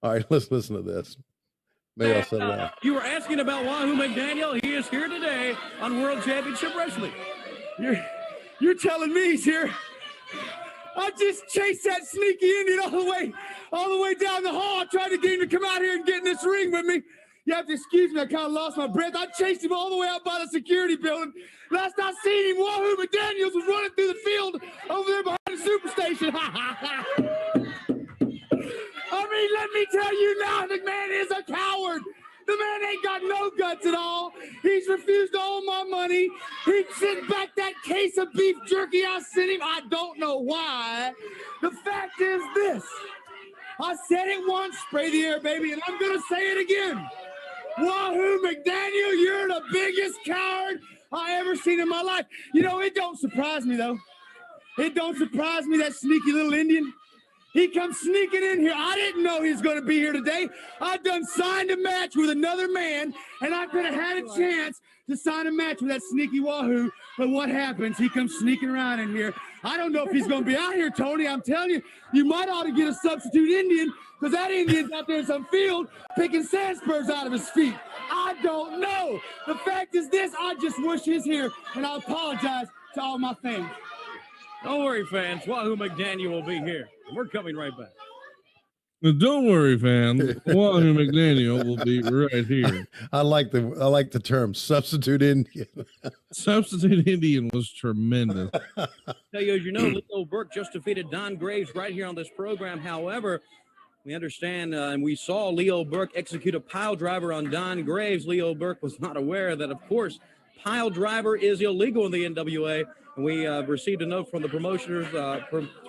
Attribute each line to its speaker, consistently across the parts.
Speaker 1: All right, let's listen to this. Maybe I'll settle down.
Speaker 2: You were asking about Wahoo McDaniel. He is here today on World Championship Wrestling.
Speaker 3: You're telling me he's here? I just chased that sneaky Indian all the way down the hall. I tried to get him to come out here and get in this ring with me. You have to excuse me, I kind of lost my breath. I chased him all the way out by the security building. Last I seen him, Wahoo McDaniels was running through the field over there behind the superstation. I mean, let me tell you now, the man is a coward. The man ain't got no guts at all. He's refused to owe my money. He sent back that case of beef jerky I sent him. I don't know why. The fact is this. I said it once, spray the air, baby, and I'm going to say it again. Wahoo McDaniel, you're the biggest coward I ever seen in my life. You know, it don't surprise me, though. It don't surprise me, that sneaky little Indian. He comes sneaking in here. I didn't know he was going to be here today. I done signed a match with another man, and I could have had a chance to sign a match with that sneaky Wahoo. But what happens? He comes sneaking around in here. I don't know if he's going to be out here, Tony. I'm telling you, you might ought to get a substitute Indian, because that Indian's out there in some field picking sand spurs out of his feet. I don't know. The fact is this, I just wish he's here, and I apologize to all my fans.
Speaker 2: Don't worry, fans. Wahoo McDaniel will be here. We're coming right back.
Speaker 4: Now, don't worry, fans. Wahoo McDaniel will be right here.
Speaker 1: I like the term substitute Indian.
Speaker 4: Substitute Indian was tremendous.
Speaker 2: Tell you, as you know, Leo Burke just defeated Don Graves right here on this program. However, we understand and we saw Leo Burke execute a pile driver on Don Graves. Leo Burke was not aware that, of course, pile driver is illegal in the NWA. And we received a note from the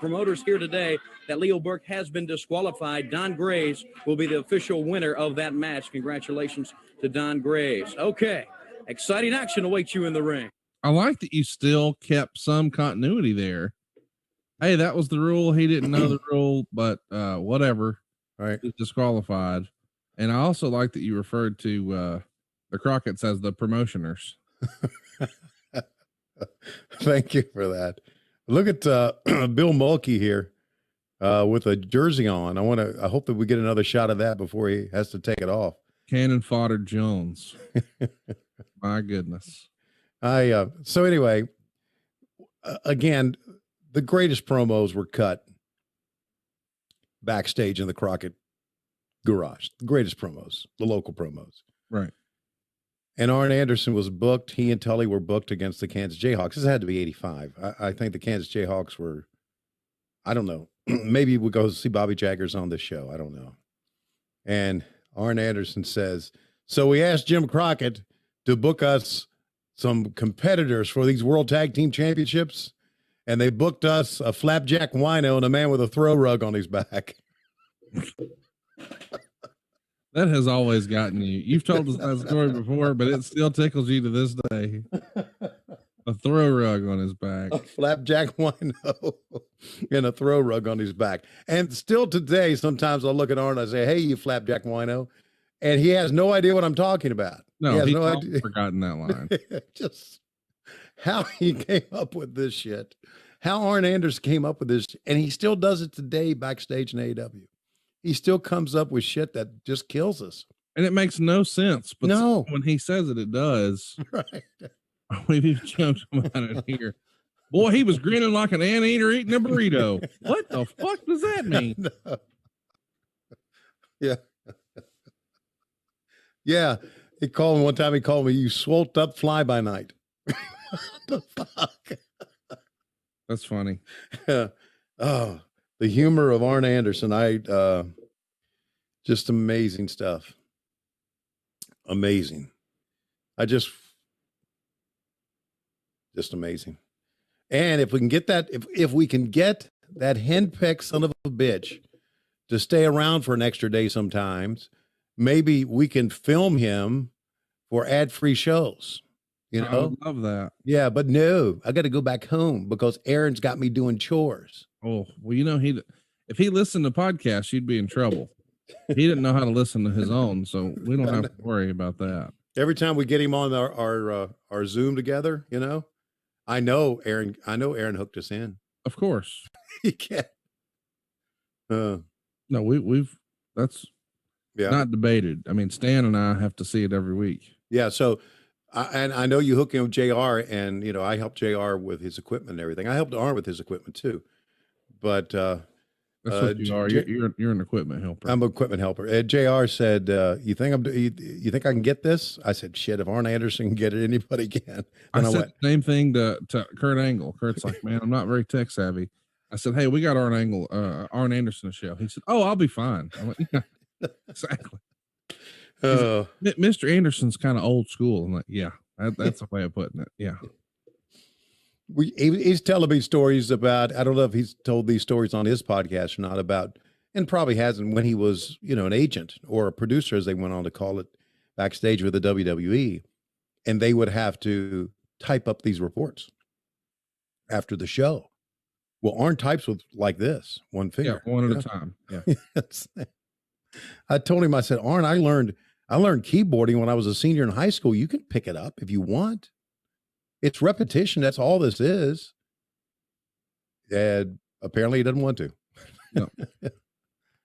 Speaker 2: promoters here today that Leo Burke has been disqualified. Don Graves will be the official winner of that match. Congratulations to Don Graves. Okay, exciting action awaits you in the ring.
Speaker 4: I like that you still kept some continuity there. Hey, that was the rule. He didn't know the rule, but whatever.
Speaker 1: Right.
Speaker 4: He's disqualified. And I also like that you referred to the Crockett's as the promotioners.
Speaker 1: Thank you for that. Look at Bill Mulkey here with a jersey on. I hope that we get another shot of that before he has to take it off.
Speaker 4: Cannon Fodder Jones. My goodness.
Speaker 1: So anyway, again, the greatest promos were cut backstage in the Crockett garage. The greatest promos, the local promos.
Speaker 4: Right.
Speaker 1: And Arn Anderson was booked. He and Tully were booked against the Kansas Jayhawks. This had to be 85. I think the Kansas Jayhawks were, I don't know. Maybe we'll go see Bobby Jaggers on this show. I don't know. And Arn Anderson says, so we asked Jim Crockett to book us some competitors for these World Tag Team Championships. And they booked us a flapjack wino and a man with a throw rug on his back.
Speaker 4: That has always gotten you. You've told us that story before, but it still tickles you to this day. A throw rug on his back.
Speaker 1: A flapjack wino and a throw rug on his back. And still today, sometimes I'll look at Arn and I say, hey, you flapjack wino. And he has no idea what I'm talking about.
Speaker 4: No, he's no idea. Forgotten that line.
Speaker 1: Just how he came up with this shit. How Arn Anderson came up with this. And he still does it today backstage in AEW. He still comes up with shit that just kills us.
Speaker 4: And it makes no sense. But
Speaker 1: no,
Speaker 4: when he says it, it does.
Speaker 1: Right.
Speaker 4: We've even joked about it here. Boy, he was grinning like an anteater eating a burrito. What the fuck does that mean?
Speaker 1: No. Yeah. Yeah. He called me one time. He called me, you swolled up fly by night. What the fuck?
Speaker 4: That's funny.
Speaker 1: Yeah. Oh, the humor of Arn Anderson. Just amazing stuff. Amazing. Just amazing. And if we can get that, if we can get that henpecked son of a bitch to stay around for an extra day sometimes, maybe we can film him for ad-free shows. You know,
Speaker 4: I would love that.
Speaker 1: Yeah, but no, I got to go back home because Aaron's got me doing chores.
Speaker 4: Oh, well, you know, if he listened to podcasts, you'd be in trouble. He didn't know how to listen to his own, so we don't have to worry about that.
Speaker 1: Every time we get him on our Zoom together, you know, I know Aaron hooked us in.
Speaker 4: Of course.
Speaker 1: He can't.
Speaker 4: No, we've that's
Speaker 1: Yeah.
Speaker 4: Not debated. I mean, Stan and I have to see it every week.
Speaker 1: Yeah. So, and I know you hook in with JR, and I helped JR with his equipment and everything. I helped Arn with his equipment too. But
Speaker 4: That's what you are. You're an equipment helper.
Speaker 1: I'm an equipment helper. And JR said, "You think you think I can get this?" I said, "Shit, if Arn Anderson can get it, anybody can."
Speaker 4: I said the same thing to Kurt Angle. Kurt's like, "Man, I'm not very tech savvy." I said, "Hey, we got Arn Anderson to show." He said, "Oh, I'll be fine." I'm like, "Yeah, exactly." Mr. Anderson's kind of old school. I'm like, "Yeah, that's a way of putting it." Yeah.
Speaker 1: He's telling me stories about, I don't know if he's told these stories on his podcast or not, about, and probably hasn't, when he was, an agent or a producer, as they went on to call it, backstage with the WWE, and they would have to type up these reports after the show. Well, Arn types with like this, one finger.
Speaker 4: Yeah, one at a time. Yeah.
Speaker 1: I told him, I said, Arn, I learned keyboarding when I was a senior in high school. You can pick it up if you want. It's repetition. That's all this is. And apparently he doesn't want to.
Speaker 4: No.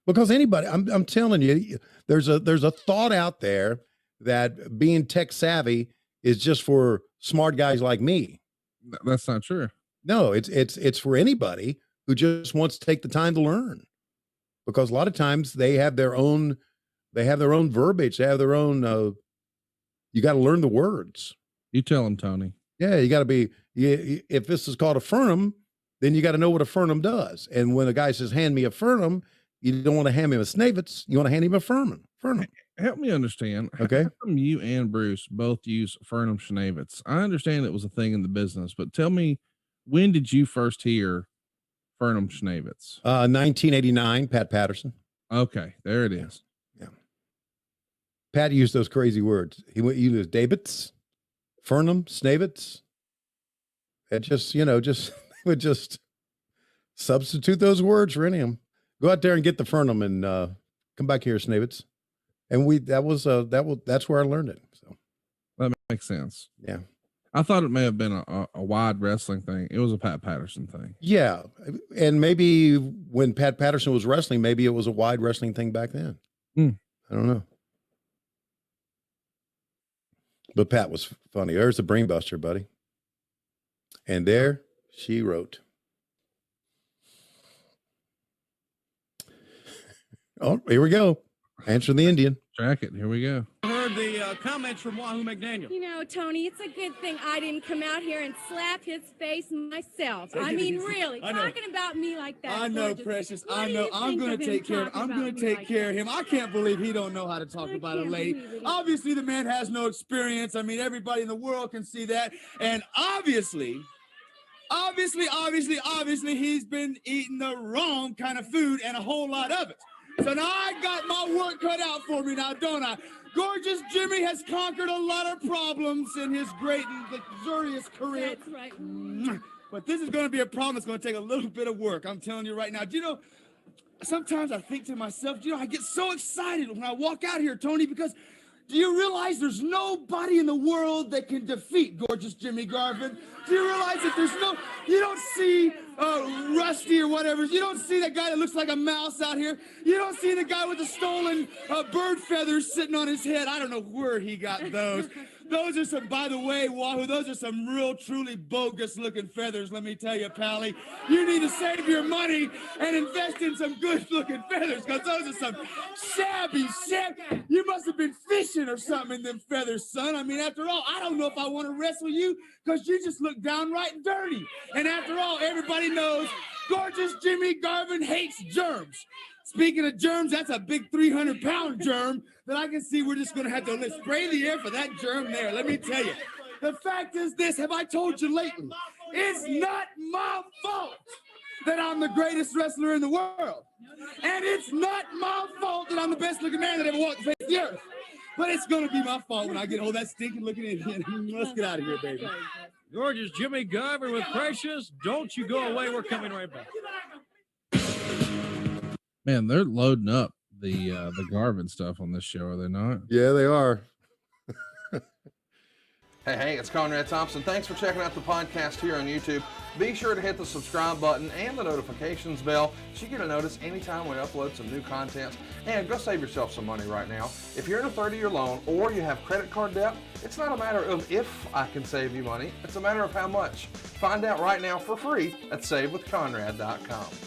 Speaker 1: Because anybody, I'm telling you, there's a thought out there that being tech savvy is just for smart guys like me.
Speaker 4: That's not true.
Speaker 1: No, it's for anybody who just wants to take the time to learn. Because a lot of times they have their own verbiage. They have their own, you got to learn the words.
Speaker 4: You tell them, Tony.
Speaker 1: Yeah, you got to be, if this is called a fernum, then you got to know what a fernum does. And when a guy says, hand me a fernum, you don't want to hand him a snavitz. You want to hand him a fernum.
Speaker 4: Help me understand.
Speaker 1: Okay.
Speaker 4: How come you and Bruce both use fernum schnavitz? I understand it was a thing in the business, but tell me, when did you first hear fernum schnavitz?
Speaker 1: 1989, Pat Patterson.
Speaker 4: Okay, there it is.
Speaker 1: Yeah. Pat used those crazy words. He used Davids, fernum, snavitz. It just, would just substitute those words for any of them. Go out there and get the fernum and come back here, snavitz. And that's where I learned it. So
Speaker 4: that makes sense.
Speaker 1: Yeah.
Speaker 4: I thought it may have been a wide wrestling thing. It was a Pat Patterson thing.
Speaker 1: Yeah. And maybe when Pat Patterson was wrestling, maybe it was a wide wrestling thing back then. I don't know. But Pat was funny. There's the brain buster, buddy. And there she wrote. Oh, here we go. Answer the Indian.
Speaker 4: Track it. Here we go.
Speaker 2: Heard the comments from Wahoo McDaniel.
Speaker 5: Tony, it's a good thing I didn't come out here and slap his face myself. I mean, really, talking about me like that.
Speaker 3: I know, Precious. I know. I'm going to take care of him. I can't believe he don't know how to talk about a lady. Obviously, the man has no experience. I mean, everybody in the world can see that. And obviously, he's been eating the wrong kind of food and a whole lot of it. So now I got my work cut out for me now, don't I? Gorgeous Jimmy has conquered a lot of problems in his great and luxurious career.
Speaker 5: That's right.
Speaker 3: But this is going to be a problem that's going to take a little bit of work. I'm telling you right now. Do you know, sometimes I think to myself, I get so excited when I walk out here, Tony, because do you realize there's nobody in the world that can defeat Gorgeous Jimmy Garvin? Do you realize that you don't see Rusty or whatever. You don't see that guy that looks like a mouse out here. You don't see the guy with the stolen bird feathers sitting on his head. I don't know where he got those. Those are some, by the way, Wahoo, those are some real, truly bogus-looking feathers, let me tell you, Pally. You need to save your money and invest in some good-looking feathers, because those are some shabby. You must have been fishing or something in them feathers, son. I mean, after all, I don't know if I want to wrestle you, because you just look downright dirty. And after all, everybody knows Gorgeous Jimmy Garvin hates germs. Speaking of germs, that's a big 300-pound germ that I can see we're just going to have to spray the air for that germ there. Let me tell you. The fact is this, have I told you lately? It's not my fault that I'm the greatest wrestler in the world. And it's not my fault that I'm the best looking man that ever walked the face of the earth. But it's going to be my fault when I get hold of that stinking looking Indian. Let's get out of here, baby.
Speaker 2: Gorgeous Jimmy Garvin with Precious. Don't you go away. We're coming right back.
Speaker 4: Man, they're loading up the Garvin stuff on this show, are they not?
Speaker 1: Yeah, they are.
Speaker 6: Hey, it's Conrad Thompson. Thanks for checking out the podcast here on YouTube. Be sure to hit the subscribe button and the notifications bell so you get a notice anytime we upload some new content. And go save yourself some money right now. If you're in a 30-year loan or you have credit card debt, it's not a matter of if I can save you money. It's a matter of how much. Find out right now for free at SaveWithConrad.com.